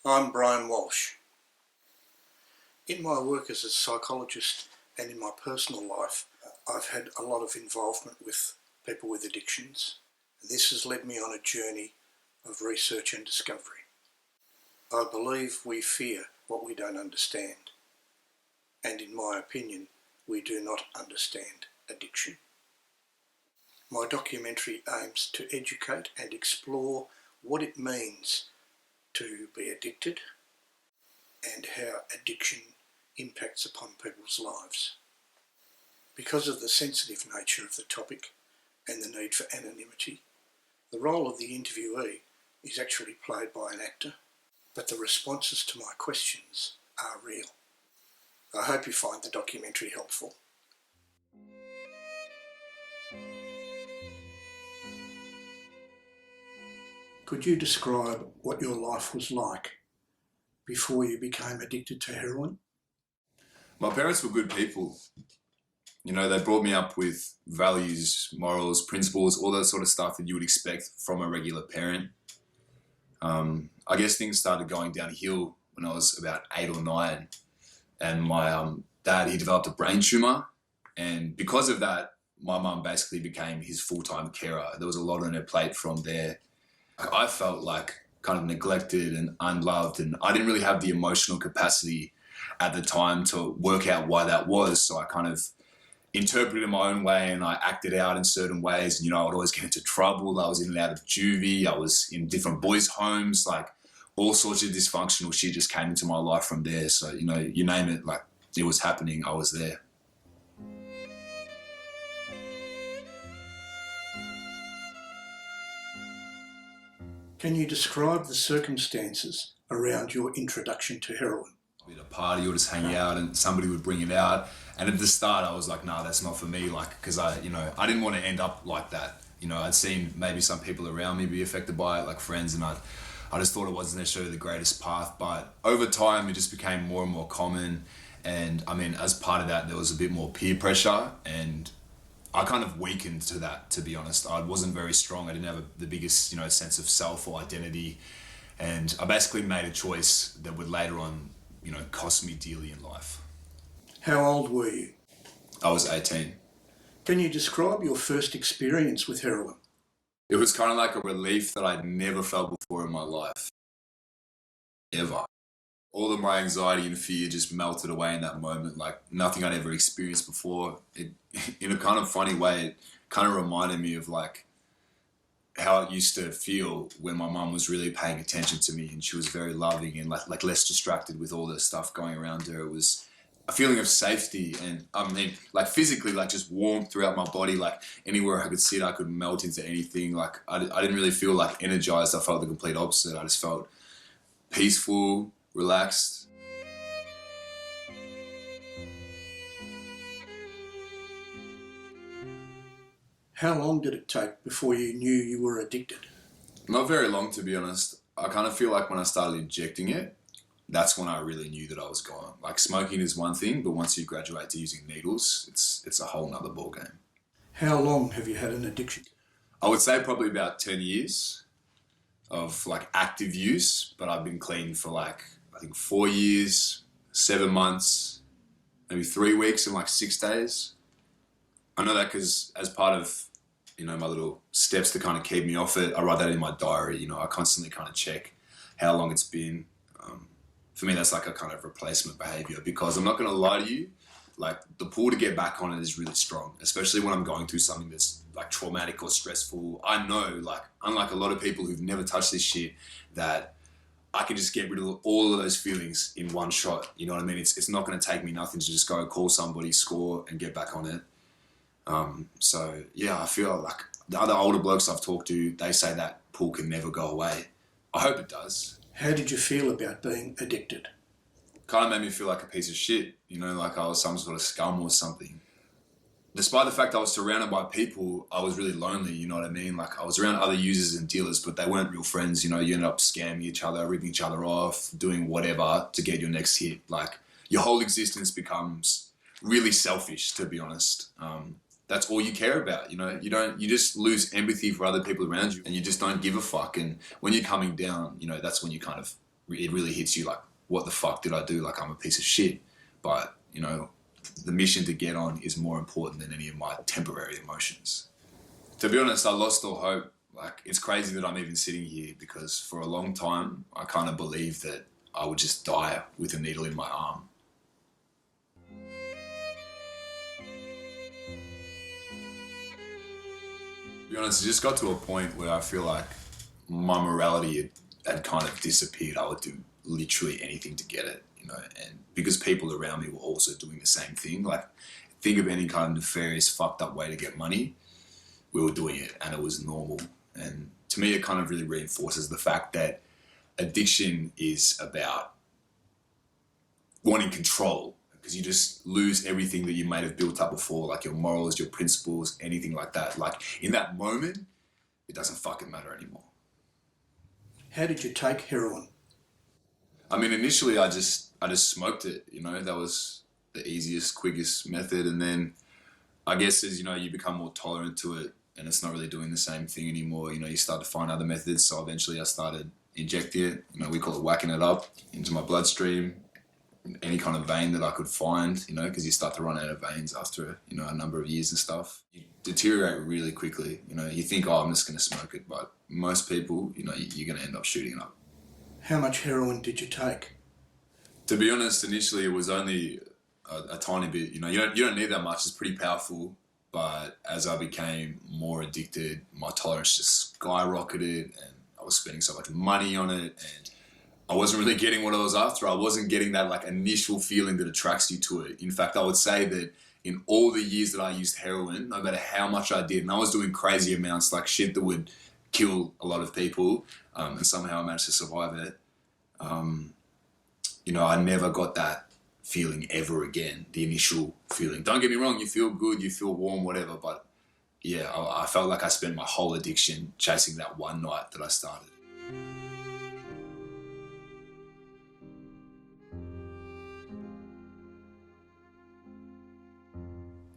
I'm Brian Walsh. In my work as a psychologist and in my personal life, I've had a lot of involvement with people with addictions. This has led me on a journey of research and discovery. I believe we fear what we don't understand, and in my opinion, we do not understand addiction. My documentary aims to educate and explore what it means to be addicted and how addiction impacts upon people's lives. Because of the sensitive nature of the topic and the need for anonymity, the role of the interviewee is actually played by an actor, but the responses to my questions are real. I hope you find the documentary helpful. Could you describe what your life was like before you became addicted to heroin? My parents were good people. You know, they brought me up with values, morals, principles, all that sort of stuff that you would expect from a regular parent. I guess things started going downhill when I was about 8 or 9, and my dad, he developed a brain tumor, and because of that, my mum basically became his full-time carer. There was a lot on her plate from there. I felt like kind of neglected and unloved, and I didn't really have the emotional capacity at the time to work out why that was. So I kind of interpreted it my own way, and I acted out in certain ways. And, you know, I would always get into trouble. I was in and out of juvie. I was in different boys' homes, like all sorts of dysfunctional shit just came into my life from there. So, you know, you name it, like it was happening, I was there. Can you describe the circumstances around your introduction to heroin? At a party or just hang out and somebody would bring it out. And at the start I was like, nah, that's not for me. Like, cause I didn't want to end up like that. You know, I'd seen maybe some people around me be affected by it, like friends, and I just thought it wasn't necessarily the greatest path. But over time, it just became more and more common. And I mean, as part of that, there was a bit more peer pressure, and I kind of weakened to that, to be honest. I wasn't very strong. I didn't have the biggest, you know, sense of self or identity. And I basically made a choice that would later on, you know, cost me dearly in life. How old were you? I was 18. Can you describe your first experience with heroin? It was kind of like a relief that I'd never felt before in my life. Ever. All of my anxiety and fear just melted away in that moment, like nothing I'd ever experienced before. It, in a kind of funny way, it kind of reminded me of like how it used to feel when my mum was really paying attention to me, and she was very loving and like less distracted with all the stuff going around her. It was a feeling of safety, and I mean, like physically, like just warmth throughout my body. Like anywhere I could sit, I could melt into anything. Like I didn't really feel like energized. I felt the complete opposite. I just felt peaceful, relaxed. How long did it take before you knew you were addicted? Not very long, to be honest. I kind of feel like when I started injecting it, that's when I really knew that I was gone. Like smoking is one thing, but once you graduate to using needles, it's a whole nother ballgame. How long have you had an addiction? I would say probably about 10 years of like active use, but I've been clean for like, I think 4 years, 7 months, maybe 3 weeks and like 6 days. I know that because as part of, you know, my little steps to kind of keep me off it, I write that in my diary. You know, I constantly kind of check how long it's been. For me, that's like a kind of replacement behavior, because I'm not going to lie to you, like the pull to get back on it is really strong, especially when I'm going through something that's like traumatic or stressful. I know, like, unlike a lot of people who've never touched this shit, that I can just get rid of all of those feelings in one shot. You know what I mean? It's not going to take me nothing to just go call somebody, score, and get back on it. So yeah, I feel like the other older blokes I've talked to, they say that pull can never go away. I hope it does. How did you feel about being addicted? Kind of made me feel like a piece of shit, you know, like I was some sort of scum or something. Despite the fact I was surrounded by people, I was really lonely, you know what I mean? Like I was around other users and dealers, but they weren't real friends, you know. You end up scamming each other, ripping each other off, doing whatever to get your next hit. Like your whole existence becomes really selfish, to be honest. That's all you care about, you know. You just lose empathy for other people around you, and you just don't give a fuck. And when you're coming down, you know, that's when you kind of it really hits you like, what the fuck did I do? Like, I'm a piece of shit. But, you know, the mission to get on is more important than any of my temporary emotions. To be honest, I lost all hope. Like, it's crazy that I'm even sitting here, because for a long time, I kind of believed that I would just die with a needle in my arm. To be honest, it just got to a point where I feel like my morality had kind of disappeared. I would do literally anything to get it, you know, and because people around me were also doing the same thing, like, think of any kind of nefarious, fucked up way to get money, we were doing it, and it was normal. And to me, it kind of really reinforces the fact that addiction is about wanting control, because you just lose everything that you might have built up before, like your morals, your principles, anything like that. Like, in that moment, it doesn't fucking matter anymore. How did you take heroin? I mean, initially I just smoked it, you know, that was the easiest, quickest method. And then I guess as, you know, you become more tolerant to it and it's not really doing the same thing anymore, you know, you start to find other methods. So eventually I started injecting it, you know, we call it whacking it up into my bloodstream, any kind of vein that I could find, you know, because you start to run out of veins after, you know, a number of years and stuff. You deteriorate really quickly, you know, you think, oh, I'm just going to smoke it, but most people, you know, you're going to end up shooting it up. How much heroin did you take? To be honest, initially it was only a tiny bit, you know, you don't need that much, it's pretty powerful, but as I became more addicted, my tolerance just skyrocketed and I was spending so much money on it and I wasn't really getting what I was after. I wasn't getting that like initial feeling that attracts you to it. In fact, I would say that in all the years that I used heroin, no matter how much I did, and I was doing crazy amounts, like shit that would kill a lot of people, and somehow I managed to survive it. You know, I never got that feeling ever again, the initial feeling. Don't get me wrong, you feel good, you feel warm, whatever, but yeah, I felt like I spent my whole addiction chasing that one night that I started.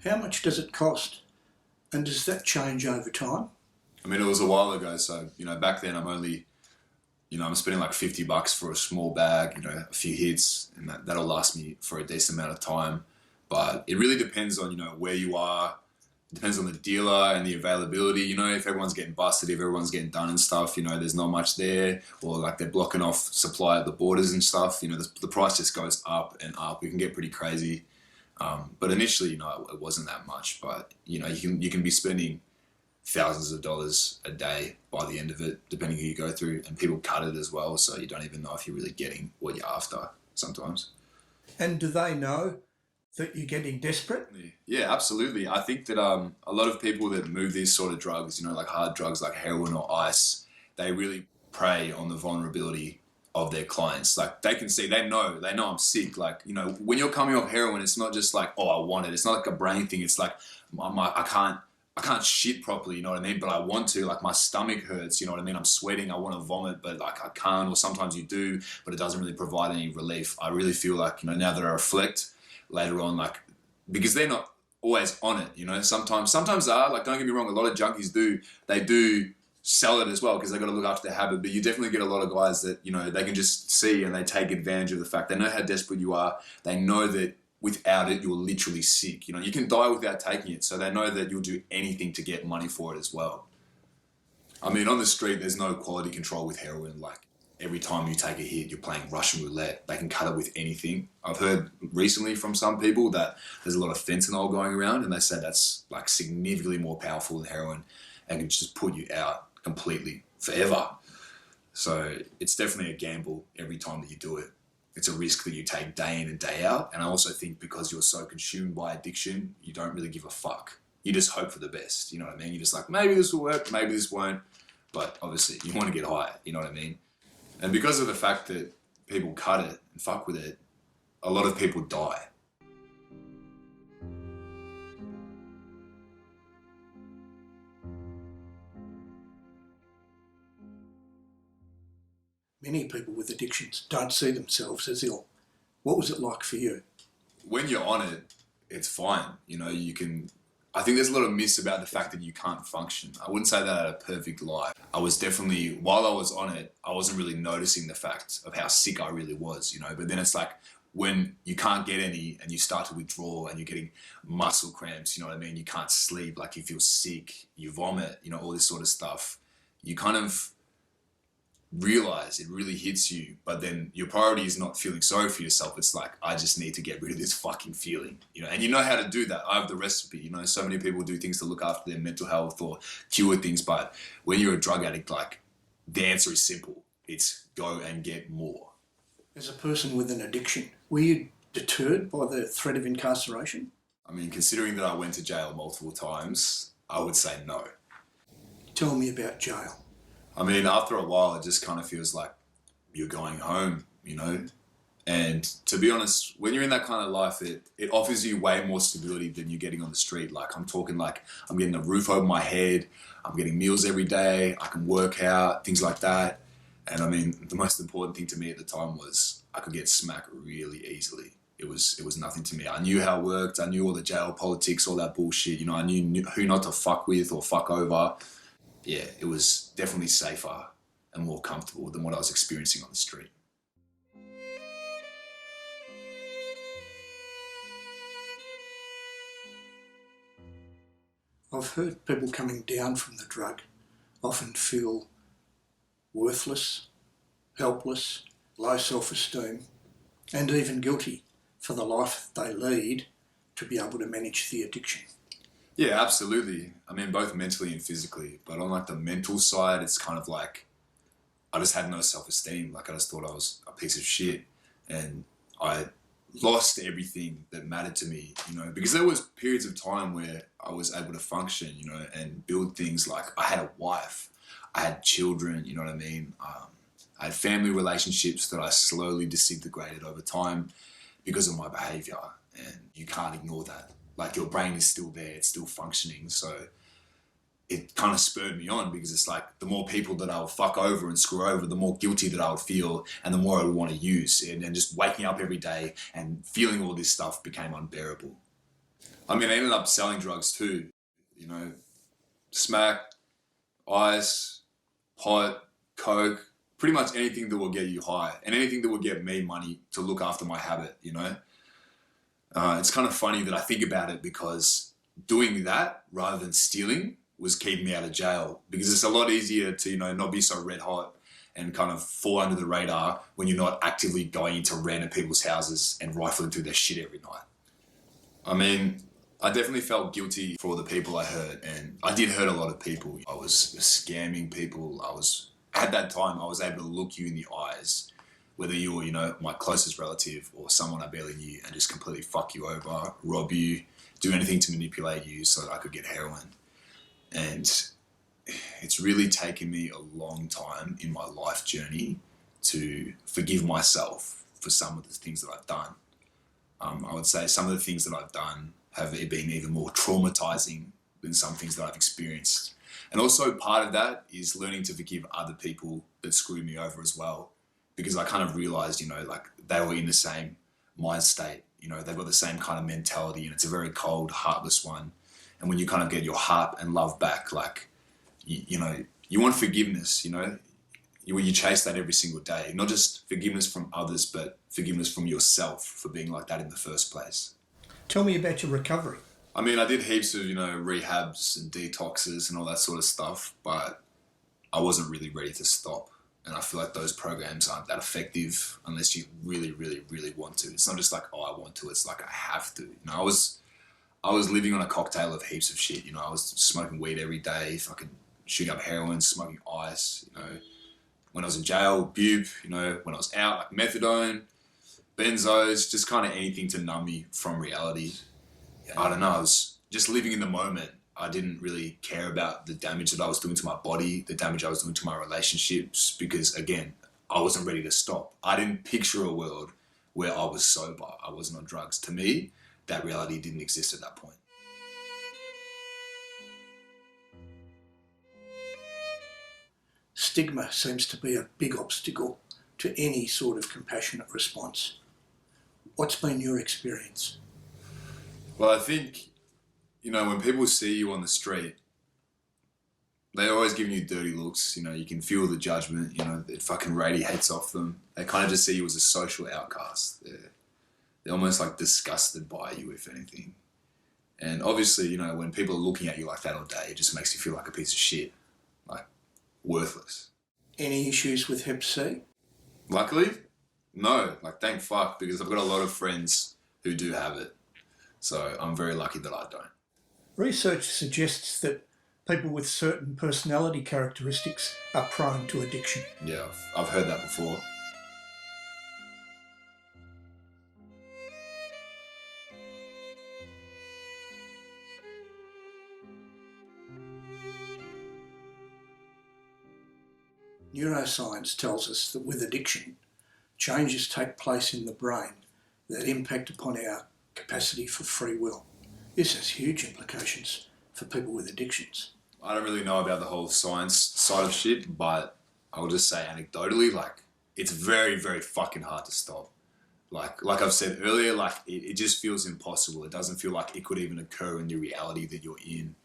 How much does it cost? And does that change over time? I mean, it was a while ago, so, you know, back then I'm spending like $50 for a small bag, you know, a few hits, and that'll last me for a decent amount of time. But it really depends on, you know, where you are. It depends on the dealer and the availability, you know, if everyone's getting busted, if everyone's getting done and stuff, you know, there's not much there, or like they're blocking off supply at the borders and stuff, you know, the price just goes up and up. It can get pretty crazy. But initially, you know, it wasn't that much, but, you know, you can be spending thousands of dollars a day by the end of it, depending who you go through, and people cut it as well, so you don't even know if you're really getting what you're after sometimes. And do they know that you're getting desperate? Yeah, absolutely. I think that a lot of people that move these sort of drugs, you know, like hard drugs like heroin or ice, they really prey on the vulnerability of their clients. Like, they can see, they know I'm sick. Like, you know, when you're coming off heroin, it's not just like, oh, I want it. It's not like a brain thing. It's like, I can't shit properly, you know what I mean? But I want to, like, my stomach hurts, you know what I mean? I'm sweating, I want to vomit, but like I can't, or sometimes you do, but it doesn't really provide any relief. I really feel like, you know, now that I reflect later on, like, because they're not always on it, you know, sometimes they are, like, don't get me wrong, a lot of junkies do sell it as well because they got to look after their habit, but you definitely get a lot of guys that, you know, they can just see and they take advantage of the fact they know how desperate you are. They know that without it, you're literally sick. You know, you can die without taking it, so they know that you'll do anything to get money for it as well. I mean, on the street, there's no quality control with heroin. Like, every time you take a hit, you're playing Russian roulette. They can cut it with anything. I've heard recently from some people that there's a lot of fentanyl going around, and they say that's like significantly more powerful than heroin and can just put you out completely forever. So it's definitely a gamble every time that you do it. It's a risk that you take day in and day out. And I also think because you're so consumed by addiction, you don't really give a fuck. You just hope for the best, you know what I mean? You're just like, maybe this will work, maybe this won't. But obviously you want to get high, you know what I mean? And because of the fact that people cut it and fuck with it, a lot of people die. Many people with addictions don't see themselves as ill. What was it like for you? When you're on it, it's fine. You know, you can I think there's a lot of myths about the fact that you can't function. I wouldn't say that I had a perfect life. I was definitely, while I was on it, I wasn't really noticing the fact of how sick I really was, you know. But then it's like when you can't get any and you start to withdraw and you're getting muscle cramps, you know what I mean? You can't sleep, like you feel sick, you vomit, you know, all this sort of stuff. You kind of realize it really hits you, but then your priority is not feeling sorry for yourself. It's like, I just need to get rid of this fucking feeling, you know. And you know how to do that. I have the recipe, you know. So many people do things to look after their mental health or cure things, but when you're a drug addict, like, the answer is simple. It's go and get more. As a person with an addiction, were you deterred by the threat of incarceration? I mean, considering that I went to jail multiple times, I would say no. Tell me about jail. I mean, after a while, it just kind of feels like you're going home, you know? And to be honest, when you're in that kind of life, it offers you way more stability than you're getting on the street. Like, I'm talking like I'm getting a roof over my head, I'm getting meals every day, I can work out, things like that. And I mean, the most important thing to me at the time was I could get smacked really easily. It was nothing to me. I knew how it worked, I knew all the jail politics, all that bullshit, you know, I knew who not to fuck with or fuck over. Yeah, it was definitely safer and more comfortable than what I was experiencing on the street. I've heard people coming down from the drug often feel worthless, helpless, low self-esteem, and even guilty for the life they lead to be able to manage the addiction. Yeah, absolutely. I mean, both mentally and physically. But on like the mental side, it's kind of like I just had no self-esteem. Like I just thought I was a piece of shit, and I lost everything that mattered to me, you know, because there was periods of time where I was able to function, you know, and build things. Like I had a wife, I had children, you know what I mean? I had family relationships that I slowly disintegrated over time because of my behavior, and you can't ignore that. Like your brain is still there, it's still functioning. So it kind of spurred me on because it's like the more people that I would fuck over and screw over, the more guilty that I would feel and the more I would want to use. And just waking up every day and feeling all this stuff became unbearable. I mean, I ended up selling drugs too, you know, smack, ice, pot, coke, pretty much anything that will get you high and anything that will get me money to look after my habit, you know. It's kind of funny that I think about it because doing that rather than stealing was keeping me out of jail, because it's a lot easier to, you know, not be so red hot and kind of fall under the radar when you're not actively going into random people's houses and rifling through their shit every night. I mean, I definitely felt guilty for all the people I hurt, and I did hurt a lot of people. I was scamming people. At that time, I was able to look you in the eyes, whether you were, you know, my closest relative or someone I barely knew, and just completely fuck you over, rob you, do anything to manipulate you so that I could get heroin. And it's really taken me a long time in my life journey to forgive myself for some of the things that I've done. I would say some of the things that I've done have been even more traumatizing than some things that I've experienced. And also part of that is learning to forgive other people that screwed me over as well. Because I kind of realized, you know, like they were in the same mind state, you know, they've got the same kind of mentality, and it's a very cold, heartless one. And when you kind of get your heart and love back, like, you know, you want forgiveness, you know, you chase that every single day. Not just forgiveness from others, but forgiveness from yourself for being like that in the first place. Tell me about your recovery. I mean, I did heaps of, you know, rehabs and detoxes and all that sort of stuff, but I wasn't really ready to stop. And I feel like those programs aren't that effective unless you really, really, really want to. It's not just like, oh, I want to. It's like I have to. You know, I was living on a cocktail of heaps of shit. You know, I was smoking weed every day, fucking shooting up heroin, smoking ice. You know, when I was in jail, bube. You know, when I was out, like methadone, benzos, just kind of anything to numb me from reality. I don't know. I was just living in the moment. I didn't really care about the damage that I was doing to my body, the damage I was doing to my relationships, because again, I wasn't ready to stop. I didn't picture a world where I was sober, I wasn't on drugs. To me, that reality didn't exist at that point. Stigma seems to be a big obstacle to any sort of compassionate response. What's been your experience? Well, I think You know, when people see you on the street, they're always giving you dirty looks. You know, you can feel the judgment. You know, it fucking radiates off them. They kind of just see you as a social outcast. They're almost like disgusted by you, if anything. And obviously, you know, when people are looking at you like that all day, it just makes you feel like a piece of shit, like worthless. Any issues with Hep C? Luckily, no. Like, thank fuck, because I've got a lot of friends who do have it. So I'm very lucky that I don't. Research suggests that people with certain personality characteristics are prone to addiction. Yeah, I've heard that before. Neuroscience tells us that with addiction, changes take place in the brain that impact upon our capacity for free will. This has huge implications for people with addictions. I don't really know about the whole science side of shit, but I'll just say anecdotally, like, it's very, very fucking hard to stop. Like I've said earlier, like, it just feels impossible. It doesn't feel like it could even occur in the reality that you're in.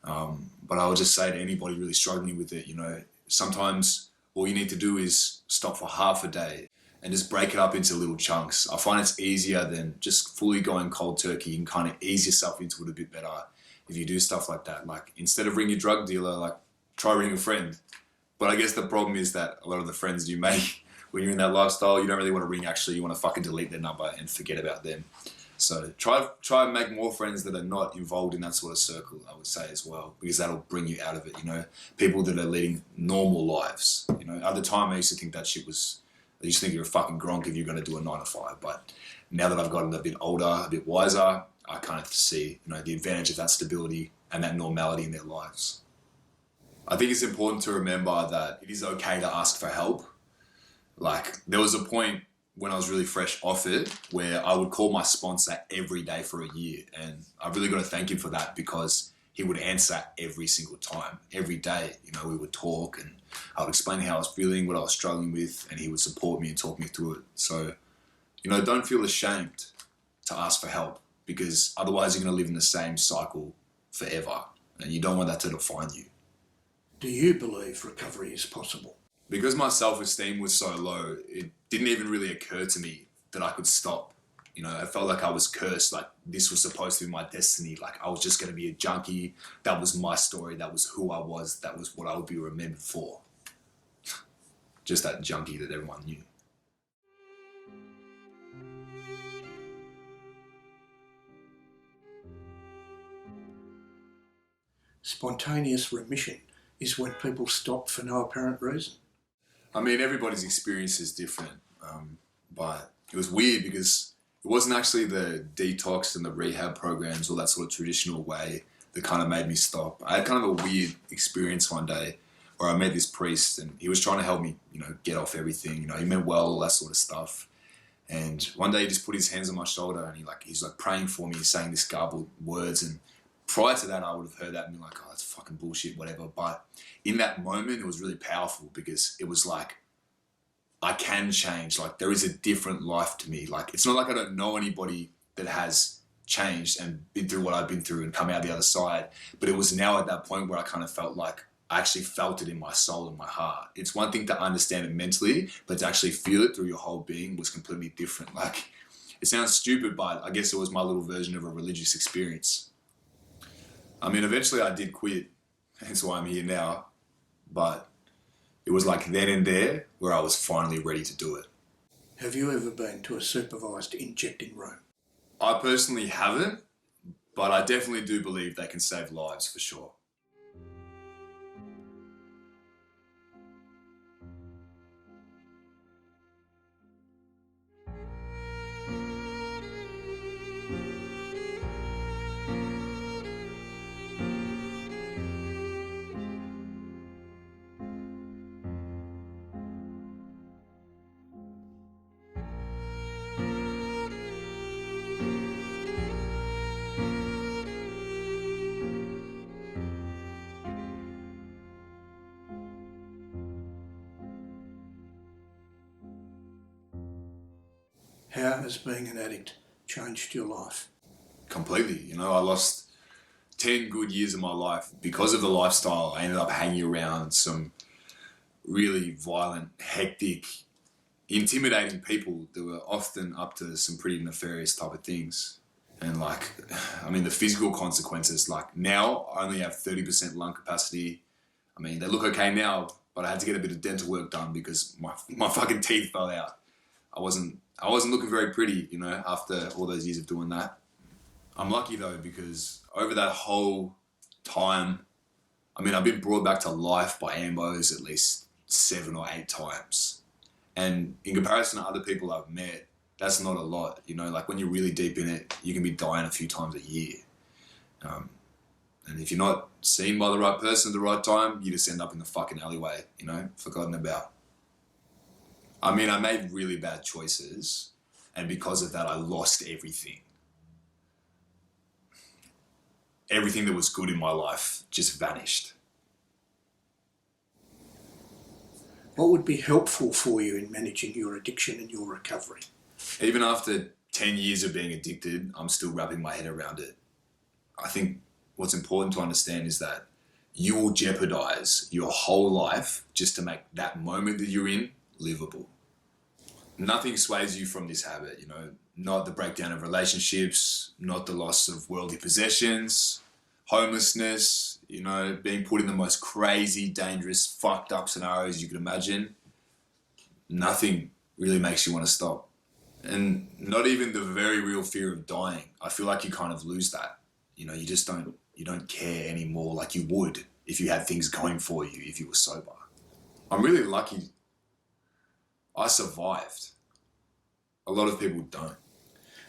But I would just say to anybody really struggling with it, you know, sometimes all you need to do is stop for half a day and just break it up into little chunks. I find it's easier than just fully going cold turkey. You can kind of ease yourself into it a bit better if you do stuff like that. Like, instead of ring your drug dealer, like, try ring a friend. But I guess the problem is that a lot of the friends you make when you're in that lifestyle, you don't really want to ring, actually. You want to fucking delete their number and forget about them. So try and make more friends that are not involved in that sort of circle, I would say, as well, because that'll bring you out of it, you know. People that are leading normal lives. You know, at the time I used to think that shit was, I used to think you're a fucking gronk if you're going to do a 9 to 5. But now that I've gotten a bit older, a bit wiser, I kind of see, you know, the advantage of that stability and that normality in their lives. I think it's important to remember that it is okay to ask for help. Like, there was a point when I was really fresh off it where I would call my sponsor every day for a year, and I've really got to thank him for that, because he would answer every single time, every day. You know, we would talk and I would explain how I was feeling, what I was struggling with, and he would support me and talk me through it. So, you know, don't feel ashamed to ask for help, because otherwise you're going to live in the same cycle forever, and you don't want that to define you. Do you believe recovery is possible? Because my self-esteem was so low, it didn't even really occur to me that I could stop. You know, I felt like I was cursed, like this was supposed to be my destiny, like I was just going to be a junkie. That was my story, that was who I was, that was what I would be remembered for. Just that junkie that everyone knew. Spontaneous remission is when people stop for no apparent reason. I mean, everybody's experience is different, but it was weird because it wasn't actually the detox and the rehab programs or that sort of traditional way that kind of made me stop. I had kind of a weird experience one day where I met this priest and he was trying to help me, you know, get off everything. You know, he meant well, all that sort of stuff. And one day he just put his hands on my shoulder and he's praying for me, saying this garbled words. And prior to that, I would have heard that and been like, oh, that's fucking bullshit, whatever. But in that moment, it was really powerful because it was like, I can change. Like, there is a different life to me. Like, it's not like I don't know anybody that has changed and been through what I've been through and come out the other side. But it was now at that point where I kind of felt like I actually felt it in my soul and my heart. It's one thing to understand it mentally, but to actually feel it through your whole being was completely different. Like, it sounds stupid, but I guess it was my little version of a religious experience. I mean, eventually I did quit, hence why I'm here now. But it was like then and there where I was finally ready to do it. Have you ever been to a supervised injecting room? I personally haven't, but I definitely do believe they can save lives for sure. How has being an addict changed your life? Completely. You know, I lost 10 good years of my life, because of the lifestyle, I ended up hanging around some really violent, hectic, intimidating people that were often up to some pretty nefarious type of things. And like, I mean, the physical consequences, like now I only have 30% lung capacity. I mean, they look okay now, but I had to get a bit of dental work done because my fucking teeth fell out. I wasn't looking very pretty, you know, after all those years of doing that. I'm lucky though, because over that whole time, I mean, I've been brought back to life by AMBOs at least 7 or 8 times. And in comparison to other people I've met, that's not a lot, you know, like when you're really deep in it, you can be dying a few times a year. And if you're not seen by the right person at the right time, you just end up in the fucking alleyway, you know, forgotten about. I mean, I made really bad choices, and because of that, I lost everything. Everything that was good in my life just vanished. What would be helpful for you in managing your addiction and your recovery? Even after 10 years of being addicted, I'm still wrapping my head around it. I think what's important to understand is that you will jeopardize your whole life just to make that moment that you're in livable. Nothing sways you from this habit, you know, not the breakdown of relationships, not the loss of worldly possessions, homelessness, you know, being put in the most crazy, dangerous, fucked up scenarios you could imagine. Nothing really makes you want to stop. And not even the very real fear of dying. I feel like you kind of lose that. You know, you don't care anymore like you would if you had things going for you, if you were sober. I'm really lucky I survived. A lot of people don't.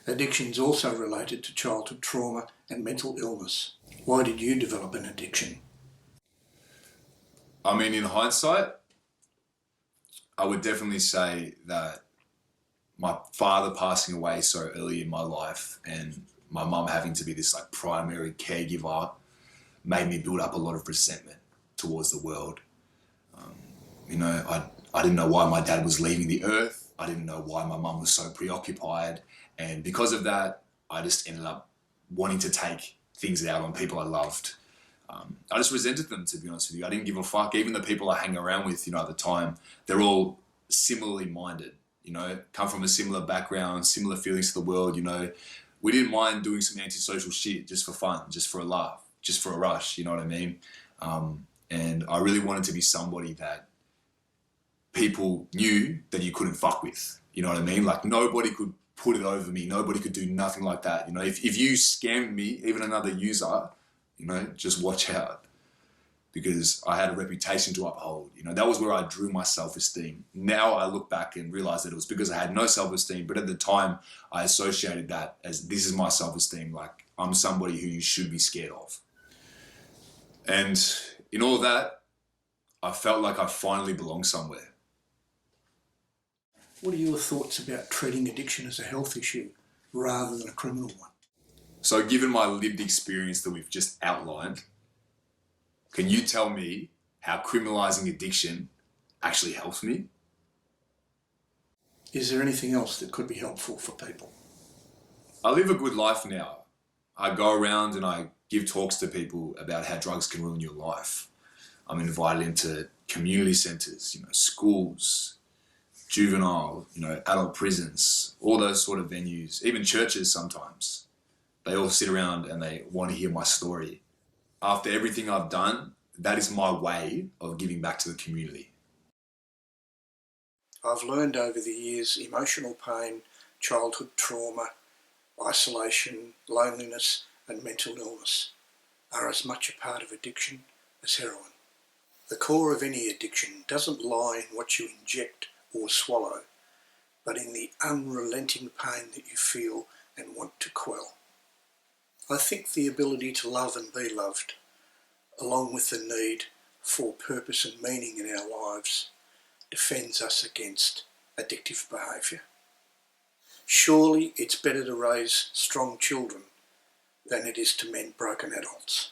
Addiction is also related to childhood trauma and mental illness. Why did you develop an addiction? I mean, in hindsight, I would definitely say that my father passing away so early in my life and my mum having to be this like primary caregiver made me build up a lot of resentment towards the world. You know, I didn't know why my dad was leaving the earth. I didn't know why my mum was so preoccupied. And because of that, I just ended up wanting to take things out on people I loved. I just resented them, to be honest with you. I didn't give a fuck. Even the people I hang around with, you know, at the time, they're all similarly minded, you know, come from a similar background, similar feelings to the world, you know. We didn't mind doing some antisocial shit just for fun, just for a laugh, just for a rush, you know what I mean? And I really wanted to be somebody that people knew that you couldn't fuck with, you know what I mean? Like nobody could put it over me. Nobody could do nothing like that. You know, if you scammed me, even another user, you know, just watch out, because I had a reputation to uphold. You know, that was where I drew my self-esteem. Now I look back and realize that it was because I had no self-esteem, but at the time I associated that as this is my self-esteem. Like I'm somebody who you should be scared of. And in all that, I felt like I finally belonged somewhere. What are your thoughts about treating addiction as a health issue rather than a criminal one? So given my lived experience that we've just outlined, can you tell me how criminalising addiction actually helps me? Is there anything else that could be helpful for people? I live a good life now. I go around and I give talks to people about how drugs can ruin your life. I'm invited into community centres, you know, schools, juvenile, you know, adult prisons, all those sort of venues, even churches sometimes. They all sit around and they want to hear my story. After everything I've done, that is my way of giving back to the community. I've learned over the years emotional pain, childhood trauma, isolation, loneliness and mental illness are as much a part of addiction as heroin. The core of any addiction doesn't lie in what you inject or swallow, but in the unrelenting pain that you feel and want to quell. I think the ability to love and be loved, along with the need for purpose and meaning in our lives, defends us against addictive behaviour. Surely it's better to raise strong children than it is to mend broken adults.